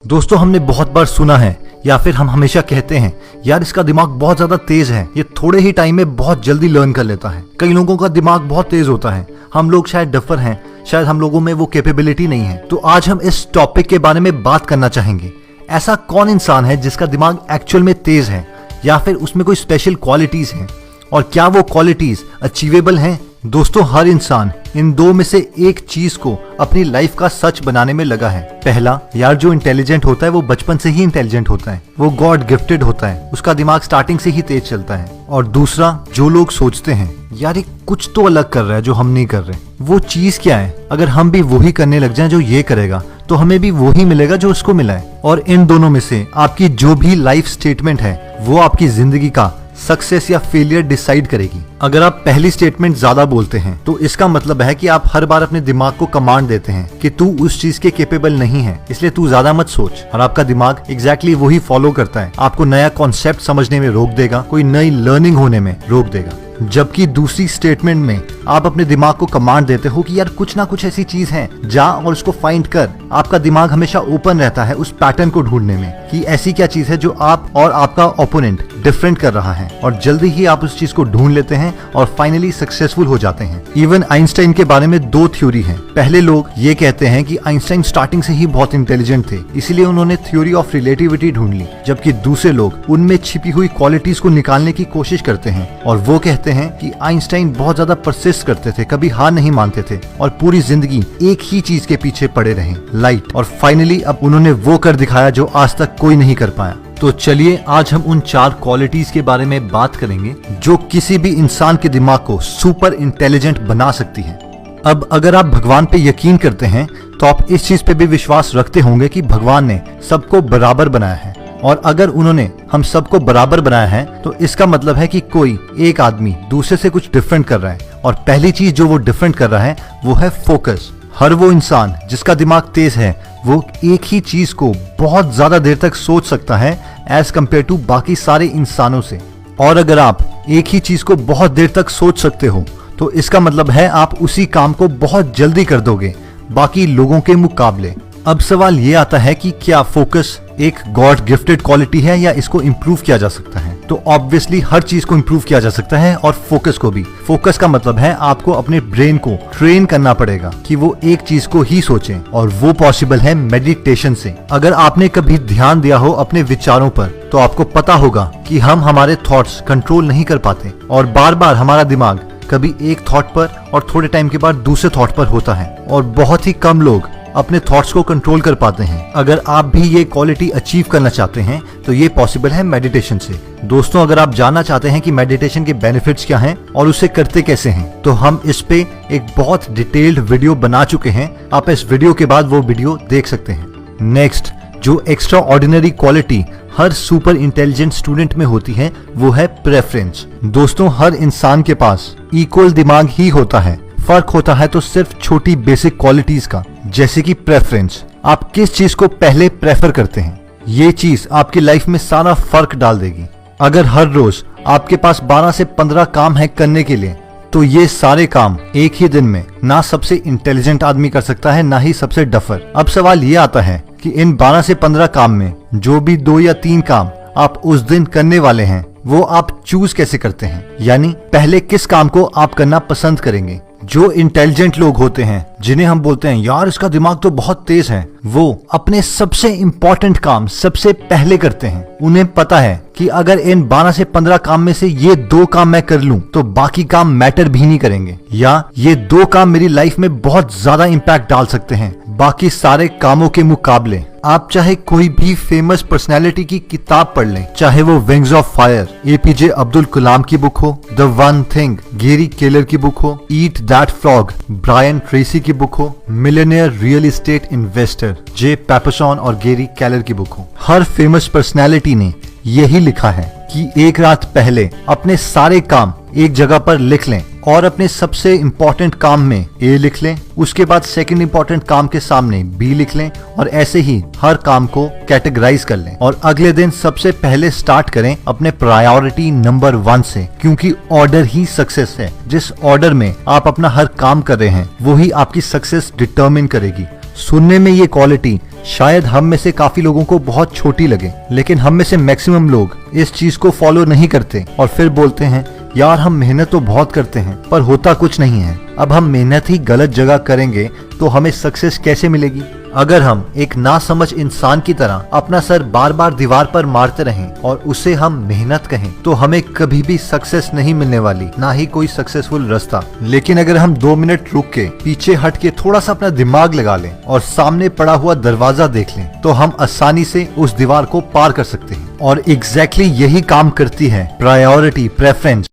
दोस्तों हमने बहुत बार सुना है या फिर हम हमेशा कहते हैं यार इसका दिमाग बहुत ज्यादा तेज है, ये थोड़े ही टाइम में बहुत जल्दी लर्न कर लेता है। कई लोगों का दिमाग बहुत तेज होता है, हम लोग शायद डफर हैं, शायद हम लोगों में वो कैपेबिलिटी नहीं है। तो आज हम इस टॉपिक के बारे में बात करना चाहेंगे। ऐसा कौन इंसान है जिसका दिमाग एक्चुअल में तेज है या फिर उसमें कोई स्पेशल क्वालिटीज हैं, और क्या वो क्वालिटीज अचीवेबल हैं? दोस्तों हर इंसान इन दो में से एक चीज को अपनी लाइफ का सच बनाने में लगा है। पहला, यार जो इंटेलिजेंट होता है वो बचपन से ही इंटेलिजेंट होता है, वो गॉड गिफ्टेड होता है, उसका दिमाग स्टार्टिंग से ही तेज चलता है। और दूसरा, जो लोग सोचते हैं यार ये कुछ तो अलग कर रहा है जो हम नहीं कर रहे, वो चीज क्या है? अगर हम भी वही करने लग जाएं जो ये करेगा तो हमें भी वही मिलेगा जो उसको मिला है। और इन दोनों में से आपकी जो भी लाइफ स्टेटमेंट है वो आपकी जिंदगी का सक्सेस या फेलियर डिसाइड करेगी। अगर आप पहली स्टेटमेंट ज्यादा बोलते हैं तो इसका मतलब है कि आप हर बार अपने दिमाग को कमांड देते हैं कि तू उस चीज के कैपेबल नहीं है, इसलिए तू ज्यादा मत सोच। और आपका दिमाग एग्जैक्टली वही फॉलो करता है, आपको नया कॉन्सेप्ट समझने में रोक देगा, कोई नई लर्निंग होने में रोक देगा। जबकि दूसरी स्टेटमेंट में आप अपने दिमाग को कमांड देते हो कि यार कुछ ना कुछ ऐसी चीज है, जा और उसको फाइंड कर। आपका दिमाग हमेशा ओपन रहता है उस पैटर्न को ढूंढने में कि ऐसी क्या चीज है जो आप और आपका ओपोनेंट डिफरेंट कर रहा है, और जल्दी ही आप उस चीज को ढूंढ लेते हैं और फाइनली सक्सेसफुल हो जाते हैं। इवन आइंस्टाइन के बारे में दो थ्योरी है। पहले लोग ये कहते हैं कि आइंस्टाइन स्टार्टिंग से ही बहुत इंटेलिजेंट थे, इसीलिए उन्होंने थ्योरी ऑफ रिलेटिविटी ढूंढ ली। जबकि दूसरे लोग उनमें छिपी हुई क्वालिटीज को निकालने की कोशिश करते हैं और वो कहते हैं कि आइंस्टाइन बहुत ज्यादा परसिस्ट करते थे, कभी हार नहीं मानते थे और पूरी जिंदगी एक ही चीज के पीछे पड़े रहे, लाइट। और फाइनली अब उन्होंने वो कर दिखाया जो आज तक कोई नहीं कर पाया। तो चलिए आज हम उन 4 क्वालिटीज के बारे में बात करेंगे जो किसी भी इंसान के दिमाग को सुपर इंटेलिजेंट बना सकती है। अब अगर आप भगवान पे यकीन करते हैं तो आप इस चीज पे भी विश्वास रखते होंगे कि भगवान ने सबको बराबर बनाया है, और अगर उन्होंने हम सबको बराबर बनाया है तो इसका मतलब है कि कोई एक आदमी दूसरे से कुछ डिफरेंट कर रहा है, और पहली चीज जो वो डिफरेंट कर रहा है वो है फोकस। हर वो इंसान जिसका दिमाग तेज है वो एक ही चीज को बहुत ज्यादा देर तक सोच सकता है एज कम्पेयर टू बाकी सारे इंसानों से। और अगर आप एक ही चीज को बहुत देर तक सोच सकते हो तो इसका मतलब है आप उसी काम को बहुत जल्दी कर दोगे बाकी लोगों के मुकाबले। अब सवाल ये आता है कि क्या फोकस एक गॉड गिफ्टेड क्वालिटी है या इसको इम्प्रूव किया जा सकता है? तो ऑब्वियसली हर चीज को इम्प्रूव किया जा सकता है, और फोकस को भी। फोकस का मतलब है आपको अपने ब्रेन को ट्रेन करना पड़ेगा कि वो एक चीज को ही सोचे, और वो पॉसिबल है मेडिटेशन से। अगर आपने कभी ध्यान दिया हो अपने विचारों पर तो आपको पता होगा कि हम हमारे थॉट्स कंट्रोल नहीं कर पाते, और बार बार हमारा दिमाग कभी एक थॉट पर और थोड़े टाइम के बाद दूसरे थॉट पर होता है, और बहुत ही कम लोग अपने थॉट्स को कंट्रोल कर पाते हैं। अगर आप भी ये क्वालिटी अचीव करना चाहते हैं तो ये पॉसिबल है मेडिटेशन से। दोस्तों अगर आप जानना चाहते हैं कि मेडिटेशन के बेनिफिट्स क्या हैं और उसे करते कैसे हैं, तो हम इस पे एक बहुत डिटेल्ड वीडियो बना चुके हैं, आप इस वीडियो के बाद वो वीडियो देख सकते हैं। नेक्स्ट, जो एक्स्ट्रा ऑर्डिनरी क्वालिटी हर सुपर इंटेलिजेंट स्टूडेंट में होती है वो है प्रेफरेंस। दोस्तों हर इंसान के पास इक्वल दिमाग ही होता है, फर्क होता है तो सिर्फ छोटी बेसिक क्वालिटीज का, जैसे कि प्रेफरेंस। आप किस चीज को पहले प्रेफर करते हैं, ये चीज आपकी लाइफ में सारा फर्क डाल देगी। अगर हर रोज आपके पास 12 से 15 काम है करने के लिए, तो ये सारे काम एक ही दिन में ना सबसे इंटेलिजेंट आदमी कर सकता है ना ही सबसे डफर। अब सवाल ये आता है कि इन 12 से 15 काम में जो भी 2 या 3 काम आप उस दिन करने वाले हैं वो आप चूज कैसे करते हैं, यानी पहले किस काम को आप करना पसंद करेंगे। जो इंटेलिजेंट लोग होते हैं जिन्हें हम बोलते हैं यार इसका दिमाग तो बहुत तेज है, वो अपने सबसे इंपॉर्टेंट काम सबसे पहले करते हैं। उन्हें पता है कि अगर इन 12 से 15 काम में से ये 2 काम मैं कर लूं तो बाकी काम मैटर भी नहीं करेंगे, या ये 2 काम मेरी लाइफ में बहुत ज्यादा इम्पैक्ट डाल सकते हैं बाकी सारे कामों के मुकाबले। आप चाहे कोई भी फेमस पर्सनैलिटी की किताब पढ़ लें, चाहे वो Wings of Fire APJ Abdul Kalam की बुक हो, The One Thing Gary Keller की बुक हो, Eat That Frog Brian Tracy की बुक हो, Millionaire Real Estate Investor Jay Papasan और गैरी केलर की बुक हो, हर फेमस पर्सनैलिटी ने यही लिखा है कि एक रात पहले अपने सारे काम एक जगह पर लिख लें और अपने सबसे इम्पोर्टेंट काम में ए लिख लें, उसके बाद सेकंड इम्पोर्टेंट काम के सामने बी लिख लें, और ऐसे ही हर काम को कैटेगराइज कर लें, और अगले दिन सबसे पहले स्टार्ट करें अपने प्रायोरिटी नंबर 1 से, क्योंकि ऑर्डर ही सक्सेस है। जिस ऑर्डर में आप अपना हर काम कर रहे हैं वो ही आपकी सक्सेस डिटर्मिन करेगी। सुनने में ये क्वालिटी शायद हम में से काफी लोगों को बहुत छोटी लगे, लेकिन हम में से मैक्सिमम लोग इस चीज को फॉलो नहीं करते और फिर बोलते हैं यार हम मेहनत तो बहुत करते हैं पर होता कुछ नहीं है। अब हम मेहनत ही गलत जगह करेंगे तो हमें सक्सेस कैसे मिलेगी? अगर हम एक नासमझ इंसान की तरह अपना सर बार बार दीवार पर मारते रहें और उसे हम मेहनत कहें तो हमें कभी भी सक्सेस नहीं मिलने वाली, ना ही कोई सक्सेसफुल रास्ता। लेकिन अगर हम 2 मिनट रुक के पीछे हट के थोड़ा सा अपना दिमाग लगा लें और सामने पड़ा हुआ दरवाजा देख लें तो हम आसानी से उस दीवार को पार कर सकते हैं। और एग्जैक्टली यही काम करती है प्रायोरिटी, प्रेफरेंस।